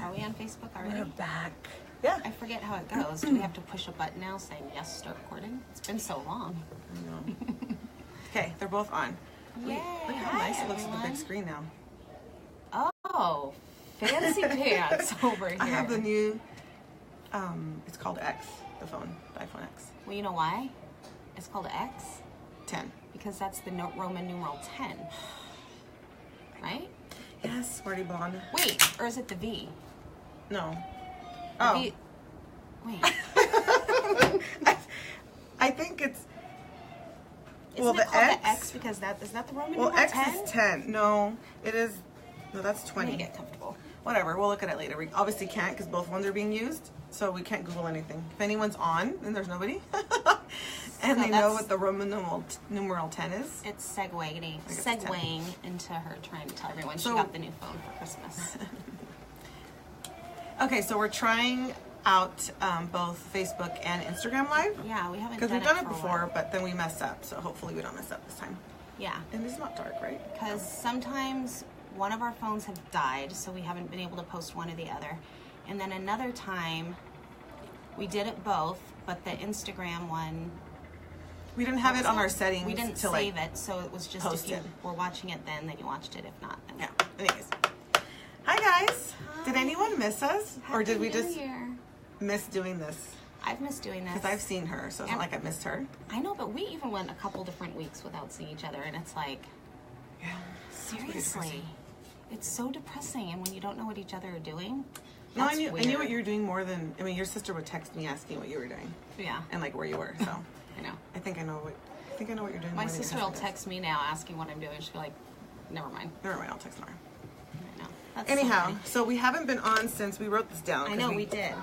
Are we on Facebook already? We're back. Yeah. I forget how it goes. Do we have to push a button now saying yes, start recording? It's been so long. I know. Okay, they're both on. Yay! Look how nice it looks with the big screen now. Oh, fancy pants over here. I have the new, it's called X, the phone, the iPhone X. Well, you know why? It's called X? 10. Because that's the Roman numeral 10. Right? Yes, Smarty Blonde. Wait, or is it the V? No. The Oh. V. Wait. I think it's... Isn't it called the X because is that the Roman numeral 10? X is 10. No, it is... No, that's 20. Let me get comfortable. Whatever, we'll look at it later. We obviously can't because both ones are being used, so we can't Google anything. If anyone's on, then there's nobody. And So they know what the Roman numeral 10 is. It's segueing into her trying to tell everyone she So- got the new phone for Christmas. Okay, so we're trying out both Facebook and Instagram Live. Yeah, we haven't Because done we've done it it for a before, while. but then we messed up, so hopefully we don't mess up this time. Yeah, And it's not dark, right? because sometimes one of our phones have died, so we haven't been able to post one or the other. And then another time, we did it both, but the Instagram one... We didn't have it on our settings. We didn't to save it, so it was just post if you it. were watching it then you watched it. If not, then... Yeah, anyways. Hi, guys. Did Hi. anyone miss us? Or did we Happy New just Year. miss doing this? I've missed doing this. Because I've seen her, so it's not like I missed her. I know, but we even went a couple different weeks without seeing each other, and it's like... Yeah. Seriously, it's so depressing, and when you don't know what each other are doing, No, that's I knew weird. what you were doing more than... I mean, your sister would text me asking what you were doing. Yeah, And, like, where you were, so... I know. I think I know what you're doing. My more than your sister will does. text me now asking what I'm doing. She'll be like, "Never mind." Never mind, I'll text Nora. I know. That's Anyhow, so funny. so we haven't been on since we wrote this down. I 'cause know we did.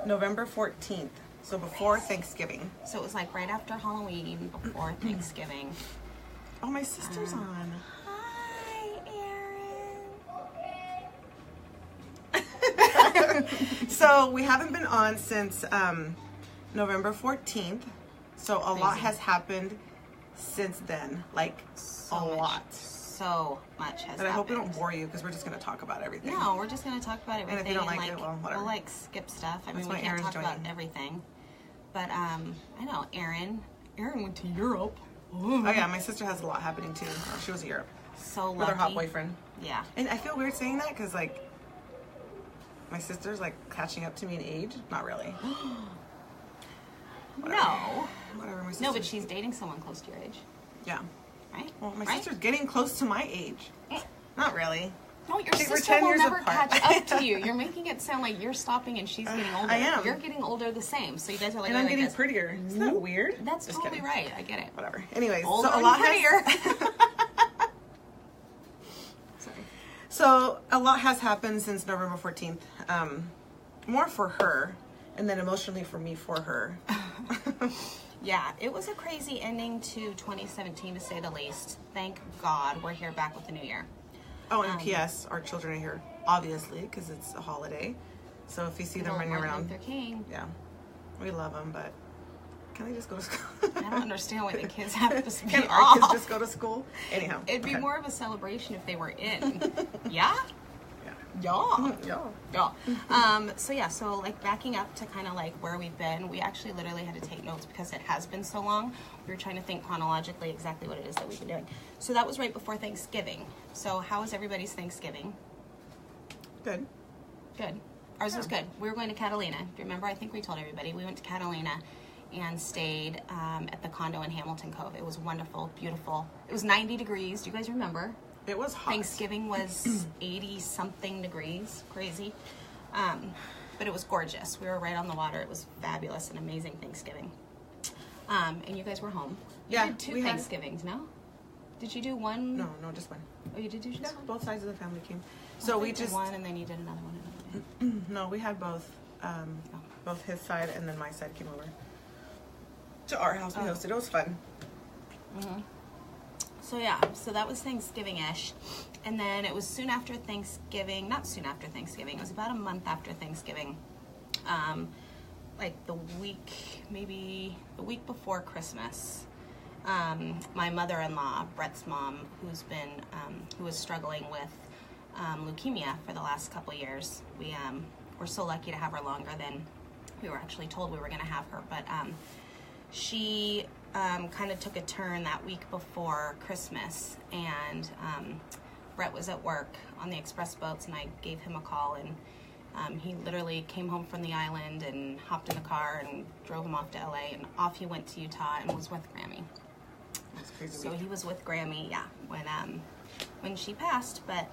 November 14th. So before Thanksgiving. So it was like right after Halloween, before Thanksgiving. Oh, my sister's on. Hi, Erin. So we haven't been on since November 14th. So a lot Crazy. has happened since then. Like a lot. So much has But I hope we don't happened. bore you because we're just going to talk about everything. No, we're just gonna talk about everything. if you don't like it, well, whatever. We'll like skip stuff. I That's mean, why we can't Erin's talk about joining. everything. But I know Erin went to Europe. Oh yeah, my sister has a lot happening too. She was in Europe So with lucky. her hot boyfriend. Yeah. And I feel weird saying that because like my sister's like catching up to me in age. Not really. No. Whatever. My sister. No, but she's dating someone close to your age, Yeah. right? Well, my Right? sister's getting close to my age. Not really. No, your I think we're sister 10 will years never apart. catch up to you. You're making it sound like you're stopping and she's getting older. I am. You're getting older the same. So you guys are like, And I'm like getting this. prettier. Isn't that weird? That's Just totally kidding. right. I get it. Whatever. Anyways, Older so a and lot prettier. Sorry. So a lot has happened since November 14th. More for her, and then emotionally for me for her. Yeah, it was a crazy ending to 2017 to say the least. Thank God we're here back with the new year. Oh, and P.S. Our children are here, obviously, because it's a holiday. So if you see them running Martin around, Luther King. yeah, we love them, but can they just go to school? I don't understand why the kids have to be Can our off. kids just go to school? Anyhow, It'd be okay. more of a celebration if they were in. Yeah? Yeah. Yeah. Yeah. Yeah. So like backing up to kind of like where we've been, we actually literally had to take notes because it has been so long. We were trying to think chronologically exactly what it is that we've been doing. So that was right before Thanksgiving. So how was everybody's Thanksgiving? Good. Good. Ours was good. We were going to Catalina. Do you remember? I think we told everybody. We went to Catalina and stayed at the condo in Hamilton Cove. It was wonderful, beautiful. It was 90 degrees. Do you guys remember? It was hot. Thanksgiving was 80 something degrees, crazy. But it was gorgeous. We were right on the water. It was fabulous, an amazing Thanksgiving. And you guys were home. You Yeah, did two we had- Thanksgivings, no? Did you do one? No, just one. Oh, you did do just Yeah, one? both sides of the family came. I So thought we you did just one and then you did another one another day. no, we had both. Both his side and then my side came over to our house. We hosted. It was fun. So yeah, so that was Thanksgiving-ish. And then it was soon after Thanksgiving, not soon after Thanksgiving, it was about a month after Thanksgiving. Like the week, maybe the week before Christmas. My mother-in-law, Brett's mom, who was struggling with leukemia for the last couple years. We were so lucky to have her longer than we were actually told we were going to have her. But she kind of took a turn that week before Christmas, and Brett was at work on the express boats, and I gave him a call, and he literally came home from the island and hopped in the car and drove him off to LA, and off he went to Utah and was with Grammy. That's crazy. So he was with Grammy, yeah, when she passed, but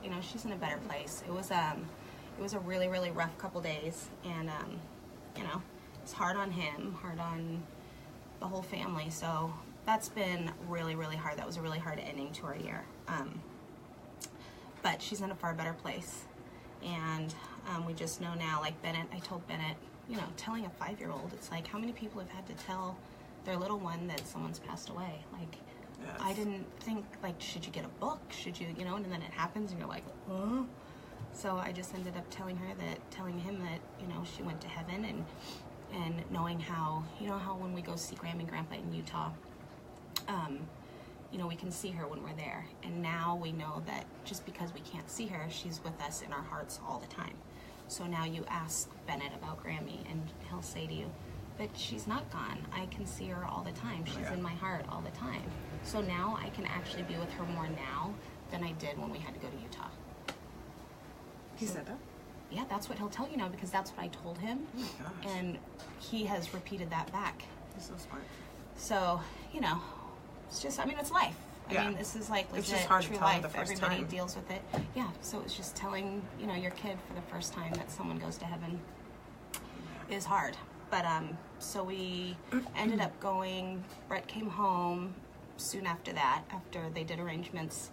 you know, she's in a better place. It was a really, really rough couple days, and you know, it's hard on him, hard on the whole family. So that's been really, really hard. That was a really hard ending to our year. But she's in a far better place, and we just know now, like Bennett, I told Bennett, you know, telling a 5-year-old, it's like, how many people have had to tell their little one that someone's passed away? Like, yes. I didn't think, like, should you get a book? Should you, you know, and then it happens and you're like, oh. So I just ended up telling him that, you know, she went to heaven, and knowing how, you know, how when we go see Grammy and Grandpa in Utah, you know, we can see her when we're there. And now we know that just because we can't see her, she's with us in our hearts all the time. So now you ask Bennett about Grammy, and he'll say to you, but she's not gone. I can see her all the time. She's in my heart all the time. So now I can actually be with her more now than I did when we had to go to Utah. He said that? Yeah, that's what he'll tell you now, because that's what I told him. Oh my gosh. And he has repeated that back. He's so smart. So, you know, it's just, I mean, it's life. I mean, this is like legit, it's just hard true to tell life. the first Everybody time. deals with it. Yeah, so it's just telling, you know, your kid for the first time that someone goes to heaven is hard. But, so we ended up going, Brett came home soon after that, after they did arrangements,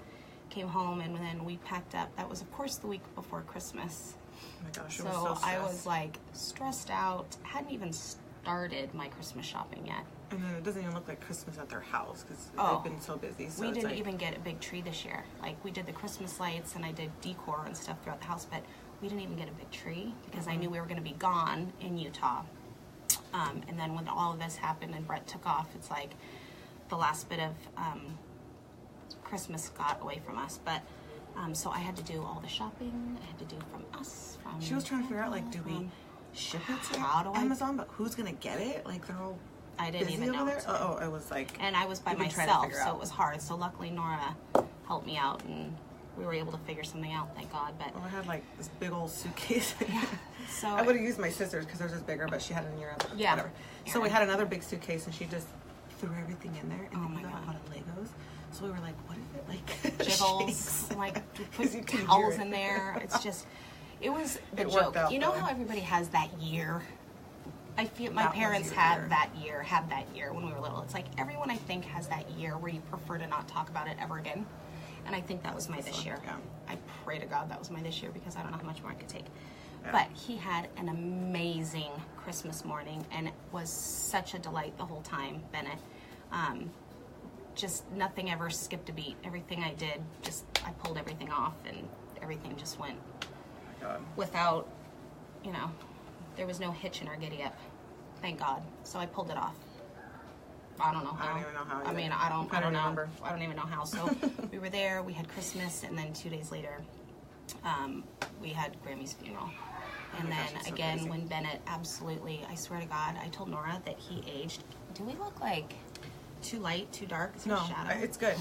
came home, and then we packed up. That was, of course, the week before Christmas. Oh my gosh, it So was so stressed. I was like stressed out, hadn't even started my Christmas shopping yet. And then it doesn't even look like Christmas at their house because they've been so busy. So we didn't like, even get a big tree this year. Like, we did the Christmas lights and I did decor and stuff throughout the house, but we didn't even get a big tree because I knew we were going to be gone in Utah. And then when all of this happened and Brett took off, it's like the last bit of Christmas got away from us. But so I had to do all the shopping. I had to do from us. She was trying to figure out, like, do we ship it to Amazon? But who's going to get it? Like, they're all I didn't busy even know. over there? Oh, I was like... And I was by myself, so it was hard. So luckily Nora helped me out, and we were able to figure something out, thank God. But well, I had like this big old suitcase. Yeah. So I would have used my sister's because thers was bigger, but she had it in Europe. Yeah. Whatever. So we had another big suitcase, and she just threw everything in there, and then we got a lot of Legos. So we were like, what is it? Like jiggles, like put towels in there. It's just, it was the joke. Out, you know how everybody has that year? I feel my parents had that year when we were little. It's like everyone I think has that year where you prefer to not talk about it ever again. And I think that was my this year. Yeah. I pray to God that was my this year because I don't know how much more I could take. Yeah. But he had an amazing Christmas morning and it was such a delight the whole time, Bennett. Just nothing ever skipped a beat. Everything I did, I pulled everything off and everything just went without, you know, there was no hitch in our giddy up. Thank God. So I pulled it off. I don't know how. I don't even know how. I mean, I don't know. Remember. I don't even know how. So we were there, we had Christmas, and then 2 days later, we had Grammy's funeral. And then again, when Bennett, absolutely, I swear to God, I told Nora that he aged. Do we look like too light, too dark? Is there a shadow? It's good.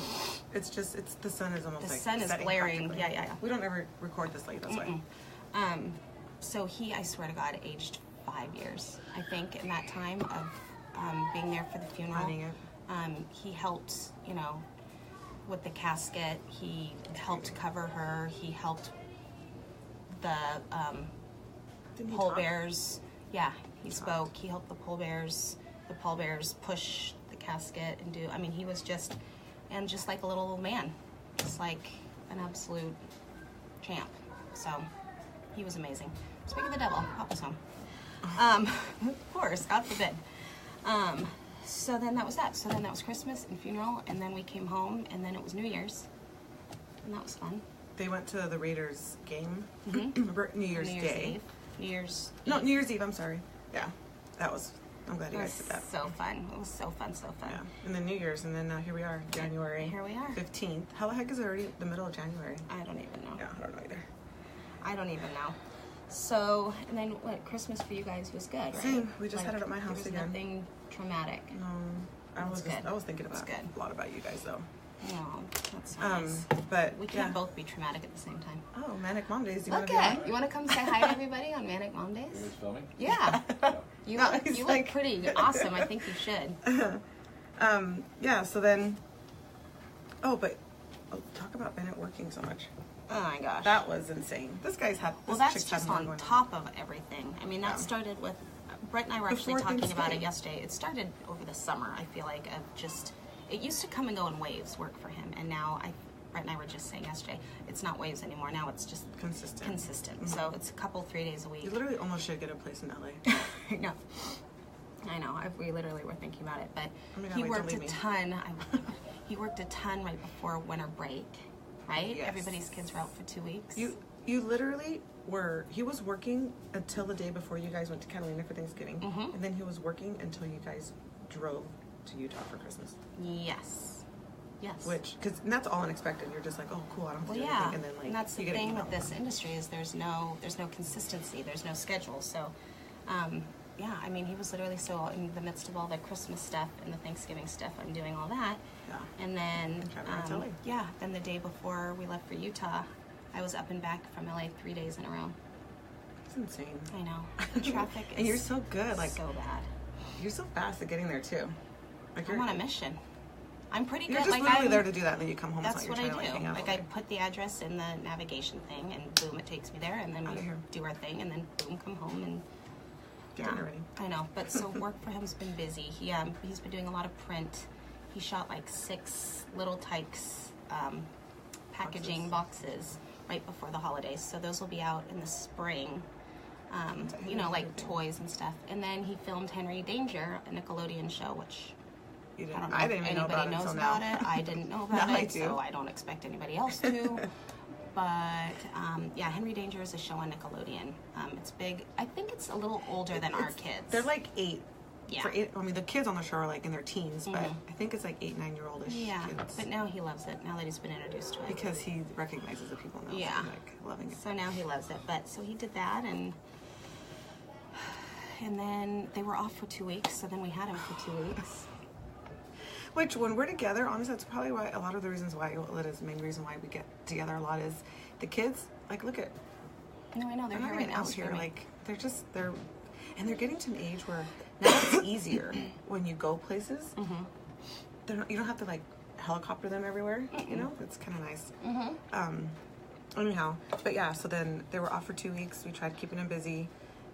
It's just, the sun is almost the like sun is glaring. Yeah. We don't ever record this late, that's why. So he, I swear to God, aged 5 years. I think in that time of being there for the funeral, he helped, you know, with the casket. He helped cover her. He helped the pallbearers. Yeah, he spoke. He helped the pallbearers push the casket and do. I mean, he was just like a little old man, just like an absolute champ. So he was amazing. Speaking of the devil, Papa's home. Of course, God forbid. So then that was that. So then that was Christmas and funeral, and then we came home, and then it was New Year's, and that was fun. They went to the Raiders game. New Year's Day. Eve. New Year's Eve, I'm sorry. Yeah, that was I'm glad you guys did that. So fun. It was so fun, so fun. Yeah. And then New Year's, and then now here we are, January. Here we are. 15th. How the heck is it already the middle of January? I don't even know. Yeah, I don't know either. I don't even know. So, and then what, Christmas for you guys was good, right? Same. We just had it at my house again. Nothing traumatic. No. I was thinking about a lot about you guys, though. No, that's nice. But we can't both be traumatic at the same time. Oh, Manic Mom Days. You want to come say hi to everybody on Manic Mom Days? Are you filming? Yeah. You look pretty awesome. I think you should. Yeah, so then... talk about Bennett working so much. Oh my gosh. That was insane. This guy's had... Well, that's just on top of everything. I mean, that started with... Brett and I were actually talking about it yesterday. It started over the summer, I feel like, of just... It used to come and go in waves, work for him. And now, Brett and I were just saying yesterday, it's not waves anymore. Now it's just... Consistent. Mm-hmm. So it's a couple, 3 days a week. You literally almost should get a place in LA. I know. We literally were thinking about it. But he worked a ton. He worked a ton right before winter break, right? Yes. Everybody's kids were out for 2 weeks. You literally were... He was working until the day before you guys went to Catalina for Thanksgiving. Mm-hmm. And then he was working until you guys drove to Utah for Christmas. Yes. Because that's all unexpected. You're just like, oh, cool, I don't have to do anything. And then, and that's the thing with this industry is there's no consistency. There's no schedule. So, I mean, he was literally in the midst of all the Christmas stuff and the Thanksgiving stuff. I'm doing all that. Yeah. And then, then the day before we left for Utah, I was up and back from LA 3 days in a row. It's insane. I know. The traffic is and you're so good. So bad. You're so fast at getting there, too. I'm on a mission. I'm pretty good. You're just literally there to do that, and then you come home. That's what I do. Like I put the address in the navigation thing, and boom, it takes me there, and then we do our thing, and then boom, come home, and get dinner ready. I know, but so work for him's been busy. He's been doing a lot of print. He shot like 6 Little Tykes packaging boxes right before the holidays, so those will be out in the spring. Like toys and stuff. And then he filmed Henry Danger, a Nickelodeon show, which I don't know if anybody knows about it. I didn't know about it, so I don't expect anybody else to. But Henry Danger is a show on Nickelodeon. It's big. I think it's a little older than our kids. They're like 8. Yeah. I mean, the kids on the show are like in their teens, but I think it's like 8, 9-year-oldish kids. But now he loves it, now that he's been introduced to it. Because he recognizes the people now. Yeah. So like loving it. So now he loves it. But so he did that, and then they were off for 2 weeks, so then we had him for 2 weeks. Which, when we're together, honestly, that's probably why a lot of the reasons why, that is the main reason why we get together a lot is the kids, like, look at... No, I know, they're here right now. Out here, like, and they're getting to an age where now it's easier when you go places. Mm-hmm. You don't have to, like, helicopter them everywhere, you know? It's kind of nice. Mm-hmm. Anyhow, but yeah, so then they were off for 2 weeks. We tried keeping them busy.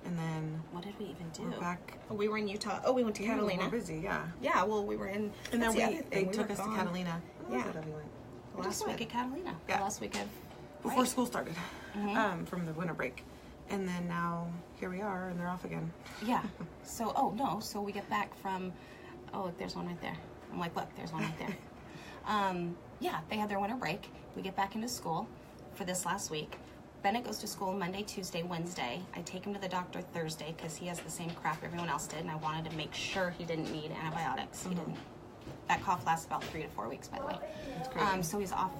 And then... What did we even do? We're back. Oh, we were in Utah. Oh, we went to Catalina. We were busy, yeah. Yeah, well, we were in... And then they took us to Catalina. Yeah. Last week at Catalina. Yeah. Last week of... Before school started. From the winter break. And then now, here we are, and they're off again. Yeah. So, so we get back from... Oh, look, there's one right there. I'm like, look, there's one right there. They had their winter break. We get back into school for this last week. Bennett goes to school Monday, Tuesday, Wednesday. I take him to the doctor Thursday because he has the same crap everyone else did, and I wanted to make sure he didn't need antibiotics. He didn't. That cough lasts about 3 to 4 weeks, by the way. That's crazy. So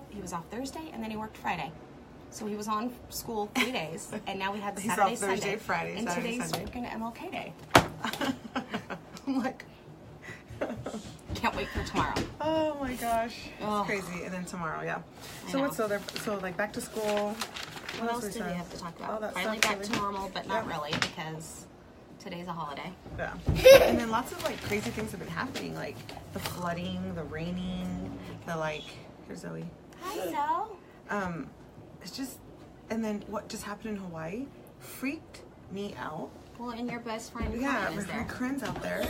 he was off Thursday, and then he worked Friday. So he was on school 3 days, and now we had Saturday, off Thursday, Sunday, Friday, and Saturday, today's Sunday. freaking MLK Day. I'm like... Can't wait for tomorrow. Oh my gosh, it's crazy. And then tomorrow, So like back to school. What else do we have to talk about? Finally back to normal, but not really because today's a holiday. Yeah. And then lots of like crazy things have been happening, like the flooding, the raining, the like. Here's Zoe. Hi, Zoe. It's just, and then what just happened in Hawaii freaked me out. Well, and your best friend is there. My Corinne's out there,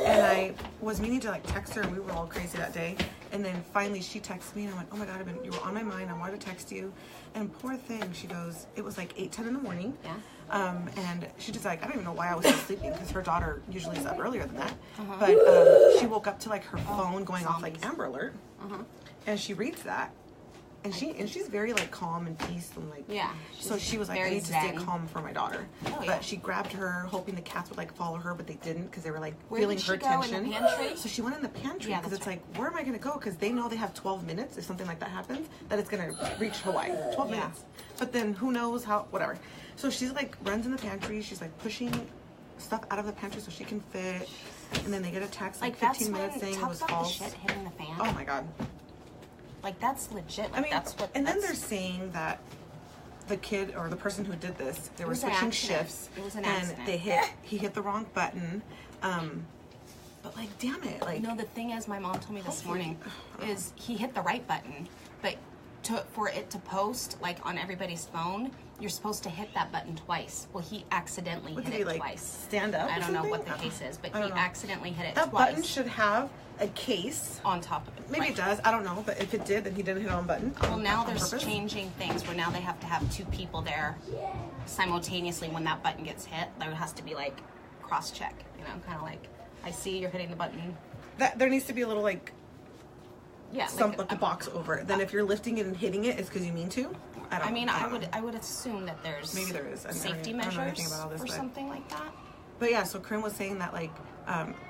and I was meaning to like text her, and we were all crazy that day. And then finally she texted me, and I went, "Oh my God, you were on my mind. I wanted to text you." And poor thing, she goes, it was like 8:10 in the morning. Yeah. And she just like, I don't even know why I was still sleeping because her daughter usually is up earlier than that. But she woke up to like her phone going off like Amber Alert, and she reads that, And she's very like calm and peace and like Yeah. So she was like, I very need to stay zen. calm for my daughter. Oh, yeah. But she grabbed her, hoping the cats would like follow her, but they didn't because they were like Where feeling did her she go, in the tension. pantry? So she went in the pantry Yeah, because that's it's like, where am I gonna go? Because they know they have 12 minutes if something like that happens, that it's gonna reach Hawaii. 12 Yeah. minutes. But then who knows how? Whatever. So she's like runs in the pantry. She's like pushing stuff out of the pantry so she can fit. And then they get a text like 15 minutes saying it was talk about false. the shit hitting the fan. Oh my god. Like that's legit. Like, I mean, that's what. and then that's, they're saying that the kid or the person who did this, they were was an switching accident. shifts, It was an and accident. he hit the wrong button. But like, damn it, like, No, the thing is, my mom told me this Hopefully- morning, is he hit the right button, but for it to post like on everybody's phone, you're supposed to hit that button twice. Well, he accidentally what hit did he it like twice. stand up? I or don't know what something? the case is, but I he don't know. accidentally hit it That twice. button should have a case. On top of it. Maybe right. it does. I don't know, but if it did, then he didn't hit on button. Well, now on there's purpose. changing things where now they have to have two people there simultaneously when that button gets hit. There has to be like cross check, you know, kind of like, I see you're hitting the button. That there needs to be a little like Yeah, some like a box over it. Then if you're lifting it and hitting it, it's because you mean to. I mean, I don't know. would assume that there's Maybe there is. safety I don't know anything measures about all this, or but- something like that. But yeah, so Krim was saying that like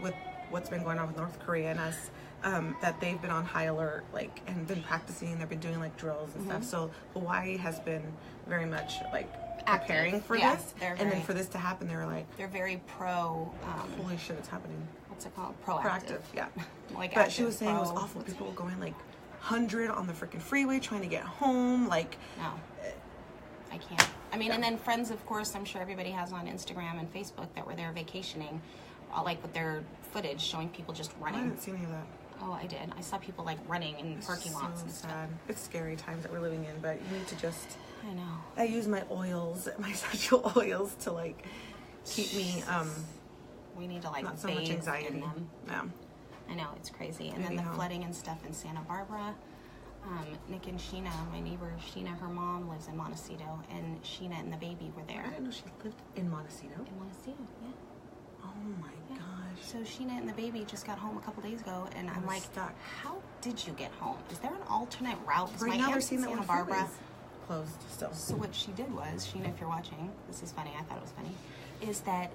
with what's been going on with North Korea and us, that they've been on high alert, like, and been practicing. They've been doing like drills and stuff. So Hawaii has been very much like preparing Active. for Yeah, this, they're and then very- for this to happen, they were like, They're very pro. "Holy shit, it's happening!" What's it called? Proactive. Proactive, yeah. Like But she active, was saying it was pro. awful. People were going like 100 on the freaking freeway trying to get home, like. No, I can't. I mean, and then friends, of course, I'm sure everybody has on Instagram and Facebook that were there vacationing, like with their footage showing people just I running. didn't see any of that. Oh, I did. I saw people like running in parking lots So and stuff. sad. It's scary times that we're living in, but you need to just. I know. I use my oils, my essential oils, to like keep me We need to like not so bathe much in anxiety. them. Yeah. I know, it's crazy. And then the Anyhow. flooding and stuff in Santa Barbara. Nick and Sheena, my neighbor Sheena, her mom lives in Montecito, and Sheena and the baby were I there. didn't know she lived in Montecito. In Montecito, yeah. Oh my Yeah. gosh. So Sheena and the baby just got home a couple days ago, and I'm We're like, stuck. how did you get home? Is there an alternate route? 'Cause Right my now we're aunt's seeing in that Santa one Barbara. closed still. So what she did was, Sheena, if you're watching, this is funny, I thought it was funny, is that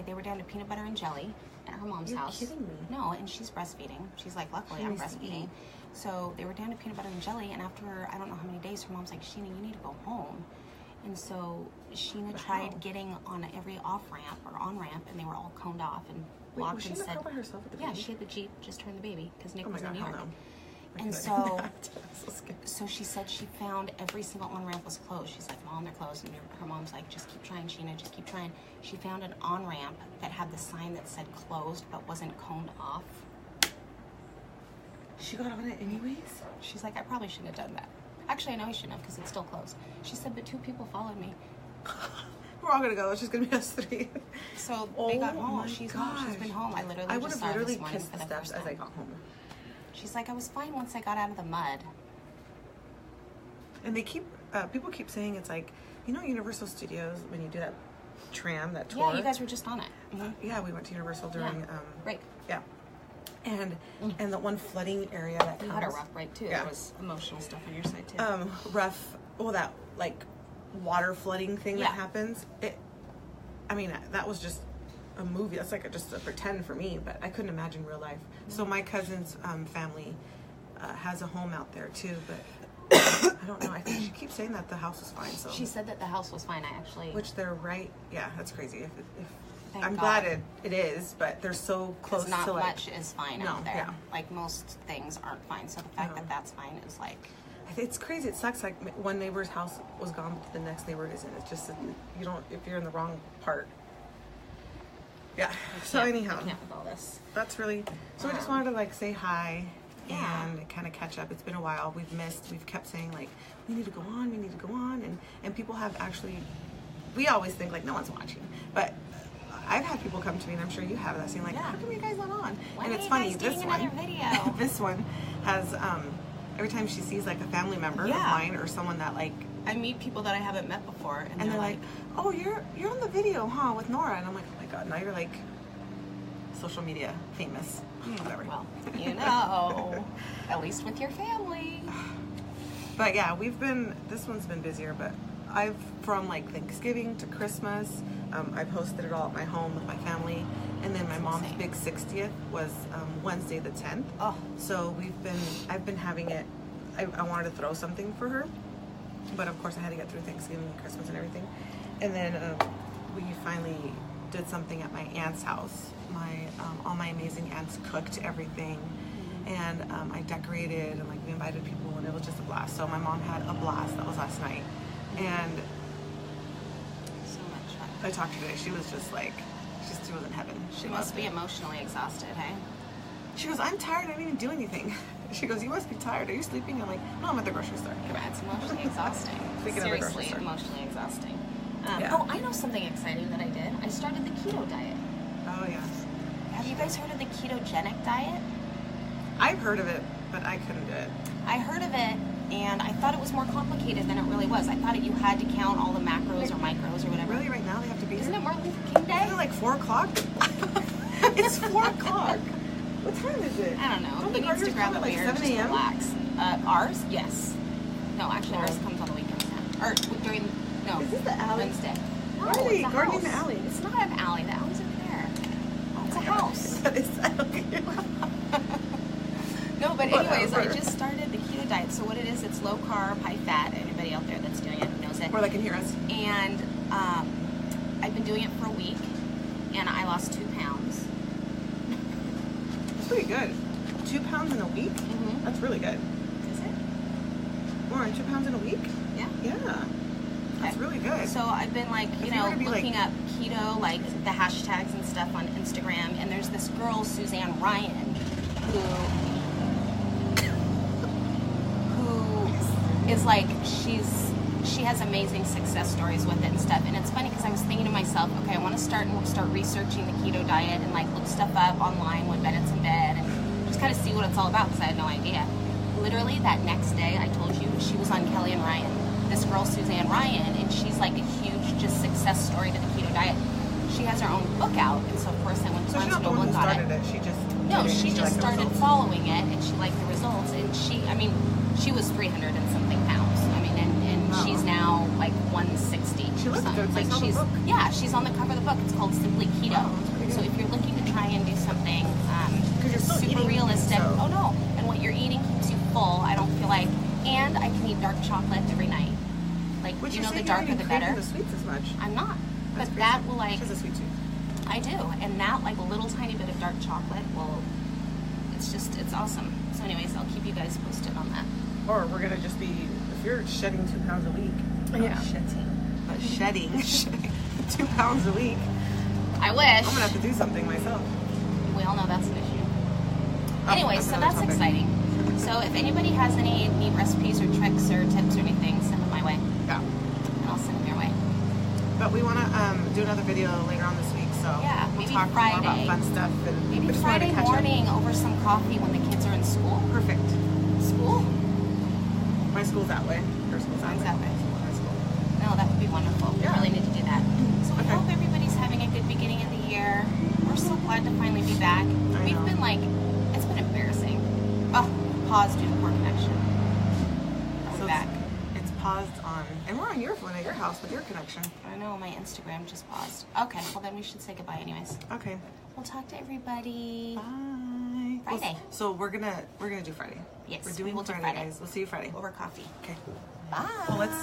they were down to peanut butter and jelly at her mom's You're house. kidding me. No, and she's breastfeeding. She's like, luckily She I'm needs to breastfeeding. eat. So they were down to peanut butter and jelly, and after I don't know how many days, her mom's like, Sheena, you need to go home. And so Sheena But tried how? getting on every off ramp or on ramp, and they were all coned off and Wait, blocked was she and in the said, car by herself with the yeah, baby? she had the Jeep, just turned the baby because Nick Oh my was in god, New hell York. no. I And couldn't so- do that. I'm so scared. So she said she found every single on-ramp was closed. She's like, Mom, they're closed. And her mom's like, just keep trying, Sheena, just keep trying. She found an on-ramp that had the sign that said closed but wasn't coned off. She got on it anyways? She's like, I probably shouldn't have done that. Actually, I know I shouldn't have because it's still closed. She said, but 2 people followed me. We're all gonna go. It's just gonna be us 3. So Oh they got my home. She's home. She's gosh. been home. I literally I would just have saw her literally this morning kissed for the the steps first as I time. got home. She's like, I was fine once I got out of the mud. And they keep people keep saying it's like, you know, Universal Studios when you do that tram, that tour. Yeah, you guys were just on it. Mhm. Yeah, we went to Universal during Yeah. Break. yeah. And the one flooding area that You comes had a rough break too. Yeah. There was emotional stuff on your side too. rough, well, that like water flooding thing Yeah. that happens. I mean, that was just a movie. That's like just a pretend for me, but I couldn't imagine real life. So my cousin's family has a home out there too, but I don't know. I think she keeps saying that the house was fine. So She said that the house was fine. I actually. which they're right. Yeah, that's crazy. If Thank I'm God. glad it is, but they're so close Because not to like. much is fine No, out there. yeah. Like most things aren't fine. So the fact No. that that's fine is like, It's crazy. It sucks. Like one neighbor's house was gone, but the next neighbor isn't. It's just you don't if you're in the wrong part. Yeah. So can't- anyhow, I can't with all this. that's really. So we just wanted to like say hi Yeah. and kind of catch up. It's been a while. We've kept saying like we need to go on. We need to go on, and people have actually. We always think like no one's watching, but. I've had people come to me, and I'm sure you have that, saying like, Yeah. "How come you guys not on?" When and are it's you funny. guys This doing one, another video? this one has every time she sees like a family member Yeah. of mine or someone that like I meet people that I haven't met before, and, and they're like, "Oh, you're on the video, huh, with Nora?" And I'm like, "Oh my god, now you're like social media famous, whatever." well, you know, at least with your family. But yeah, this one's been busier, but from like Thanksgiving to Christmas, I've hosted it all at my home with my family. And then my mom's big 60th was Wednesday the 10th. Oh. So I've been having it, I wanted to throw something for her. But of course I had to get through Thanksgiving and Christmas and everything. And then we finally did something at my aunt's house. All my amazing aunts cooked everything. And I decorated and like we invited people and it was just a blast. So my mom had a blast. That was last night. And So much fun. I talked to her today. She was just like, she was in heaven. She must be emotionally exhausted, hey? She goes, I'm tired. I didn't even do anything. She goes, you must be tired. Are you sleeping? I'm like, no, I'm at the grocery store. Yeah, it's emotionally exhausting. Seriously, emotionally exhausting. Yeah. Oh, I know something exciting that I did. I started the keto diet. Oh, yeah. Have you guys heard of the ketogenic diet? I've heard of it, but I couldn't do it. I heard of it, and I thought it was more complicated than it really was. I thought you had to count all the macros or micros or whatever. Really, right now they have to be Isn't here? it Martin Luther King Day? Isn't it like 4 o'clock? It's 4 o'clock. What time is it? I don't know. Don't He the needs to burgers grab come a at like beer 7 just to a.m.? relax. Ours? Yes. No, actually, ours comes on the weekends now. Or during, no. Is this the alley? Wednesday. No, Why are they it's a guarding house. the alley? It's not an alley. The alley's over there. It's a house. That is No, but anyways, I Whatever. just started the keto diet. So what it is, it's low carb, high fat. Anybody out there that's doing it knows it. Or they can hear us. And I've been doing it for a week, and I lost 2 pounds. That's pretty good. 2 pounds in a week? Mm-hmm. That's really good. Is it? Lauren, 2 pounds in a week? Yeah. Yeah. That's really good. So I've been like, If you were to be looking like- up keto, like the hashtags and stuff on Instagram, and there's this girl, Suzanne Ryan, who is like, she has amazing success stories with it and stuff. And it's funny because I was thinking to myself, okay, I want to start researching the keto diet and like look stuff up online when Bennett's in bed and just kind of see what it's all about because I had no idea. Literally that next day, I told you, she was on Kelly and Ryan. This girl, Suzanne Ryan, and she's like a huge just success story to the keto diet. She has her own book out, and so of course I went to So she's Barnes not the Noble one and who got started it. it. She just No, did it and she just liked the started results. following it, and she liked the results. And she was 300 and something pounds. I mean, and Wow. she's now like 160. She looks something. good. Like It's on the she's book. yeah, she's on the cover of the book. It's called Simply Keto. Wow, that's pretty So good. if you're looking to try and do something 'Cause you're still super eating, realistic, so- oh no, and what you're eating keeps you full. I don't feel like, and I can eat dark chocolate every night. Like Which you you're know, the saying you're darker not the even craving better. the sweets as much. I'm not, That's but crazy. that will like. She has a sweet tooth. I do, and that like a little tiny bit of dark chocolate will, it's awesome. So anyways, I'll keep you guys posted on that. Or we're gonna just be, if you're shedding 2 pounds a week. Yeah. Shedding 2 pounds a week. I wish. I'm gonna have to do something myself. We all know that's an issue. Oh, Anyway, that's so another that's topic. exciting. So if anybody has any neat recipes or tricks or tips or anything, send them my way, Yeah. and I'll send them your way. But we want to do another video later on this week, so Yeah, we'll maybe talk more about Friday. fun stuff. And Maybe we just wanted to Friday catch up. morning over some coffee when the kids are in school. Perfect. School? My school's that way. Her school's that Mine's way. that way. My school. No, that would be wonderful. We Yeah. really need to do that. So I Okay. hope everybody's having a good beginning of the year. We're so glad to finally be back. I We've know. been like, it's been embarrassing. Oh, pause due to poor connection. We're So back. It's paused on, and we're on your phone at your house with your connection. I know, my Instagram just paused. Okay, well then we should say goodbye anyways. Okay. We'll talk to everybody. Bye. Friday. So we're gonna do Friday. Yes, We're we doing will do Friday, Friday. guys. We'll see you Friday. Over coffee. Okay. Bye. Well, let's